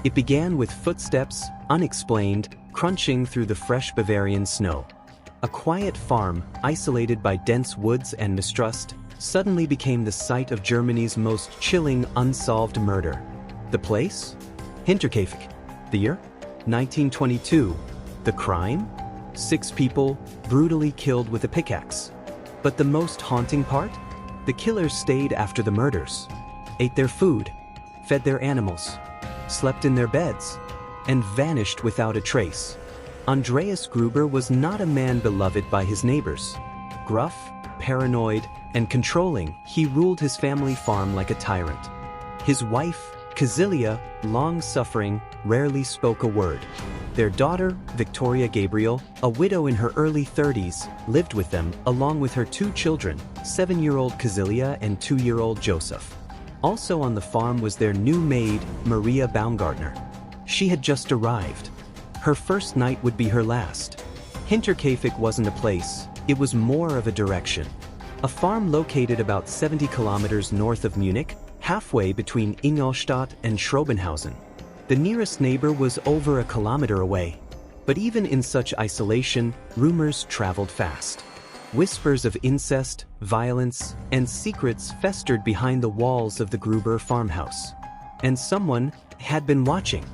It began with footsteps, unexplained, crunching through the fresh Bavarian snow. A quiet farm, isolated by dense woods and mistrust, suddenly became the site of Germany's most chilling unsolved murder. The place? Hinterkaifeck. The year? 1922. The crime? 6 people, brutally killed with a pickaxe. But the most haunting part? The killers stayed after the murders, ate their food, fed their animals, slept in their beds, and vanished without a trace. Andreas Gruber was not a man beloved by his neighbors. Gruff, paranoid, and controlling, he ruled his family farm like a tyrant. His wife, Kazilia, long-suffering, rarely spoke a word. Their daughter, Victoria Gabriel, a widow in her early 30s, lived with them, along with her 2 children, 7-year-old Kazilia and 2-year-old Joseph. Also on the farm was their new maid, Maria Baumgartner. She had just arrived. Her first night would be her last. Hinterkaifeck wasn't a place, it was more of a direction. A farm located about 70 kilometers north of Munich, halfway between Ingolstadt and Schrobenhausen. The nearest neighbor was over a kilometer away. But even in such isolation, rumors traveled fast. Whispers of incest, violence, and secrets festered behind the walls of the Gruber farmhouse. And someone had been watching.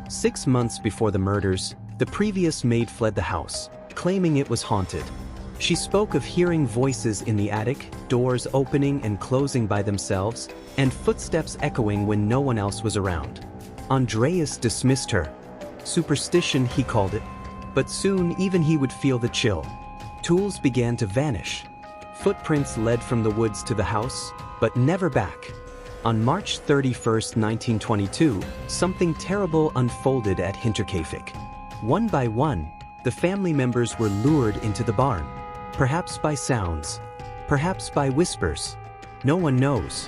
6 months before the murders, the previous maid fled the house, claiming it was haunted. She spoke of hearing voices in the attic, doors opening and closing by themselves, and footsteps echoing when no one else was around. Andreas dismissed her. Superstition, he called it. But soon even he would feel the chill. Tools began to vanish. Footprints led from the woods to the house, but never back. On March 31, 1922, something terrible unfolded at Hinterkaifeck. One by one, the family members were lured into the barn. Perhaps by sounds, perhaps by whispers. No one knows.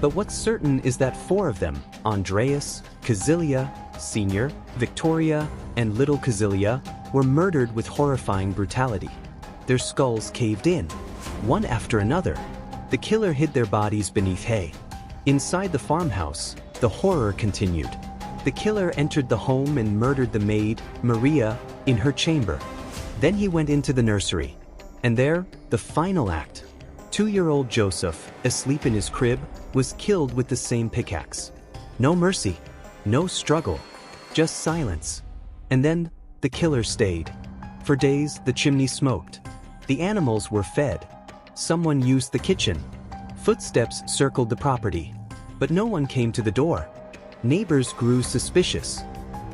But what's certain is that 4 of them, Andreas, Kazilia, Sr., Victoria, and little Kazilia, were murdered with horrifying brutality. Their skulls caved in, one after another. The killer hid their bodies beneath hay. Inside the farmhouse, the horror continued. The killer entered the home and murdered the maid, Maria, in her chamber. Then he went into the nursery. And there, the final act. 2-year-old Joseph, asleep in his crib, was killed with the same pickaxe. No mercy, no struggle, just silence. And then, the killer stayed. For days, the chimney smoked. The animals were fed. Someone used the kitchen. Footsteps circled the property. But no one came to the door. Neighbors grew suspicious.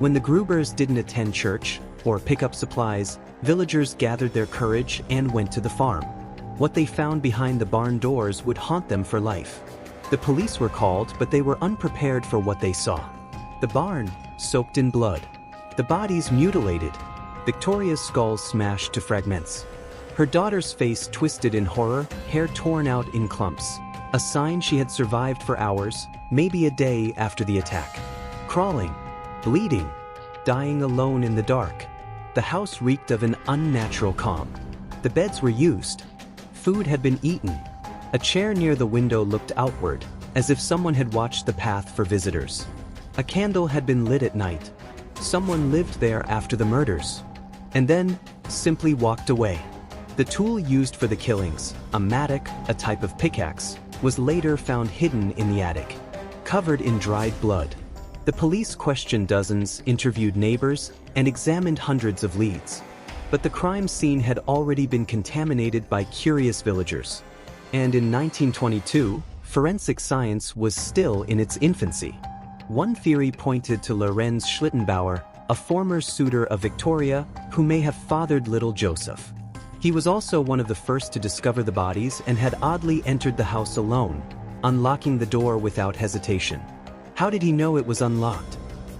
When the Grubers didn't attend church or pick up supplies, villagers gathered their courage and went to the farm. What they found behind the barn doors would haunt them for life. The police were called, but they were unprepared for what they saw. The barn, soaked in blood. The bodies mutilated. Victoria's skull smashed to fragments. Her daughter's face twisted in horror, hair torn out in clumps. A sign she had survived for hours, maybe a day after the attack. Crawling, bleeding, dying alone in the dark. The house reeked of an unnatural calm. The beds were used. Food had been eaten. A chair near the window looked outward, as if someone had watched the path for visitors. A candle had been lit at night. Someone lived there after the murders. And then, simply walked away. The tool used for the killings, a mattock, a type of pickaxe, was later found hidden in the attic, covered in dried blood. The police questioned dozens, interviewed neighbors, and examined hundreds of leads. But the crime scene had already been contaminated by curious villagers. And in 1922, forensic science was still in its infancy. One theory pointed to Lorenz Schlittenbauer, a former suitor of Victoria, who may have fathered little Joseph. He was also one of the first to discover the bodies and had oddly entered the house alone, unlocking the door without hesitation. How did he know it was unlocked?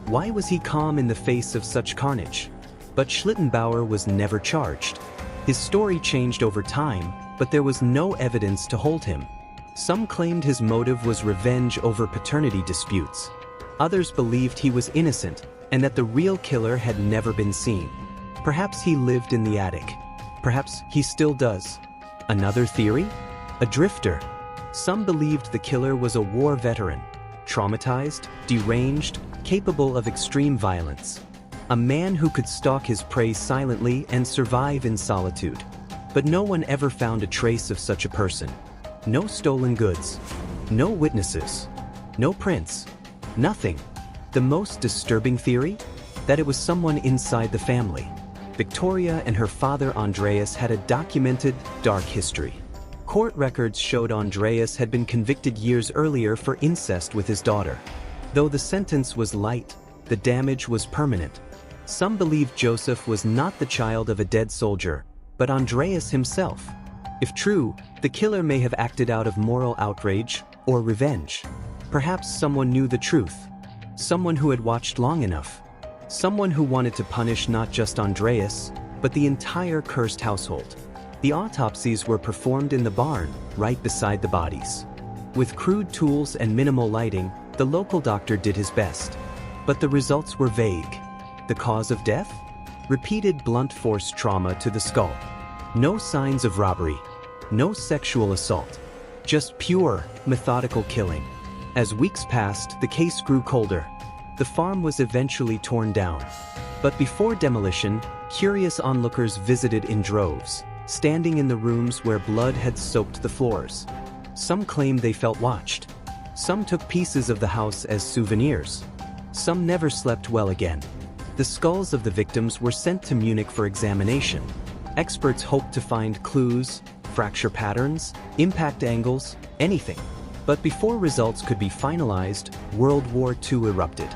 Why was he calm in the face of such carnage? But Schlittenbauer was never charged. His story changed over time, but there was no evidence to hold him. Some claimed his motive was revenge over paternity disputes. Others believed he was innocent and that the real killer had never been seen. Perhaps he lived in the attic. Perhaps he still does. Another theory? A drifter. Some believed the killer was a war veteran, traumatized, deranged, capable of extreme violence. A man who could stalk his prey silently and survive in solitude. But no one ever found a trace of such a person. No stolen goods. No witnesses. No prints. Nothing. The most disturbing theory? That it was someone inside the family. Victoria and her father Andreas had a documented, dark history. Court records showed Andreas had been convicted years earlier for incest with his daughter. Though the sentence was light, the damage was permanent. Some believe Joseph was not the child of a dead soldier, but Andreas himself. If true, the killer may have acted out of moral outrage or revenge. Perhaps someone knew the truth. Someone who had watched long enough. Someone who wanted to punish not just Andreas, but the entire cursed household. The autopsies were performed in the barn, right beside the bodies. With crude tools and minimal lighting, the local doctor did his best. But the results were vague. The cause of death? Repeated blunt force trauma to the skull. No signs of robbery. No sexual assault. Just pure, methodical killing. As weeks passed, the case grew colder. The farm was eventually torn down. But before demolition, curious onlookers visited in droves, standing in the rooms where blood had soaked the floors. Some claimed they felt watched. Some took pieces of the house as souvenirs. Some never slept well again. The skulls of the victims were sent to Munich for examination. Experts hoped to find clues, fracture patterns, impact angles, anything. But before results could be finalized, World War II erupted.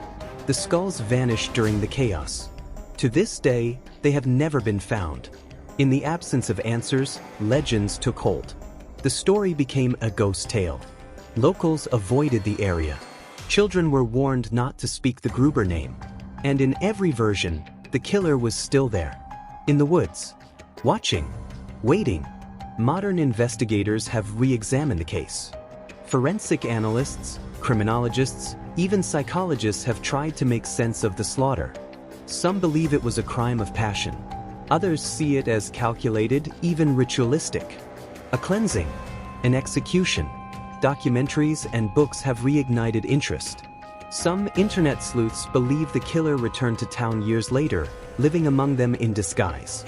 The skulls vanished during the chaos. To this day, they have never been found. In the absence of answers, legends took hold. The story became a ghost tale. Locals avoided the area. Children were warned not to speak the Gruber name. And in every version, the killer was still there. In the woods. Watching. Waiting. Modern investigators have re-examined the case. Forensic analysts, criminologists, even psychologists have tried to make sense of the slaughter. Some believe it was a crime of passion. Others see it as calculated, even ritualistic. A cleansing. An execution. Documentaries and books have reignited interest. Some internet sleuths believe the killer returned to town years later, living among them in disguise.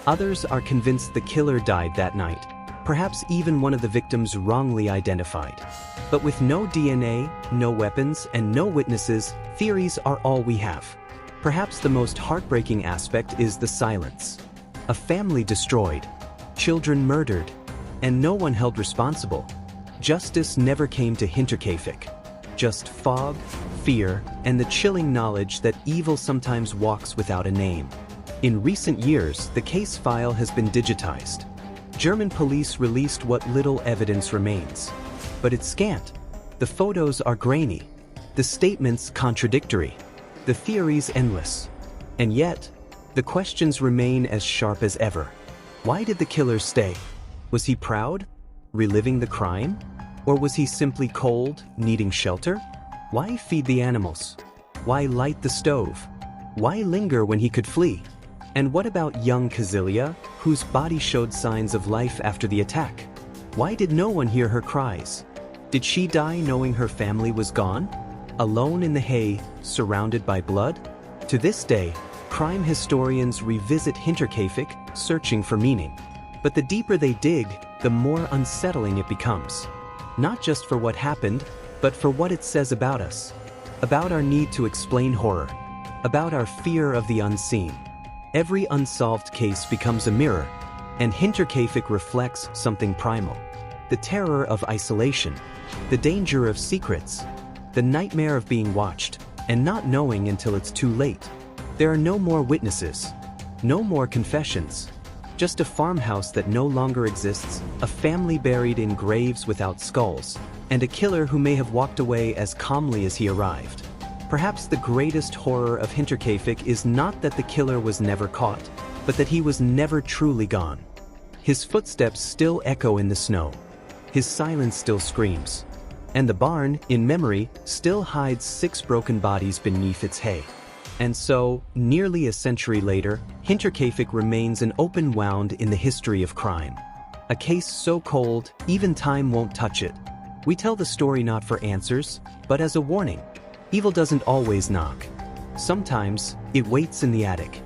Others are convinced the killer died that night, perhaps even one of the victims wrongly identified. But with no DNA, no weapons, and no witnesses, theories are all we have. Perhaps the most heartbreaking aspect is the silence. A family destroyed, children murdered, and no one held responsible. Justice never came to Hinterkaifeck. Just fog, fear, and the chilling knowledge that evil sometimes walks without a name. In recent years, the case file has been digitized. German police released what little evidence remains. But it's scant. The photos are grainy. The statements contradictory. The theories endless. And yet, the questions remain as sharp as ever. Why did the killer stay? Was he proud? Reliving the crime? Or was he simply cold, needing shelter? Why feed the animals? Why light the stove? Why linger when he could flee? And what about young Kazilia, whose body showed signs of life after the attack? Why did no one hear her cries? Did she die knowing her family was gone? Alone in the hay, surrounded by blood? To this day, crime historians revisit Hinterkaifeck, searching for meaning. But the deeper they dig, the more unsettling it becomes. Not just for what happened, but for what it says about us. About our need to explain horror. About our fear of the unseen. Every unsolved case becomes a mirror, and Hinterkaifeck reflects something primal. The terror of isolation. The danger of secrets. The nightmare of being watched, and not knowing until it's too late. There are no more witnesses. No more confessions. Just a farmhouse that no longer exists, a family buried in graves without skulls, and a killer who may have walked away as calmly as he arrived. Perhaps the greatest horror of Hinterkaifeck is not that the killer was never caught, but that he was never truly gone. His footsteps still echo in the snow. His silence still screams. And the barn, in memory, still hides 6 broken bodies beneath its hay. And so, nearly a century later, Hinterkaifeck remains an open wound in the history of crime. A case so cold, even time won't touch it. We tell the story not for answers, but as a warning. Evil doesn't always knock. Sometimes, it waits in the attic.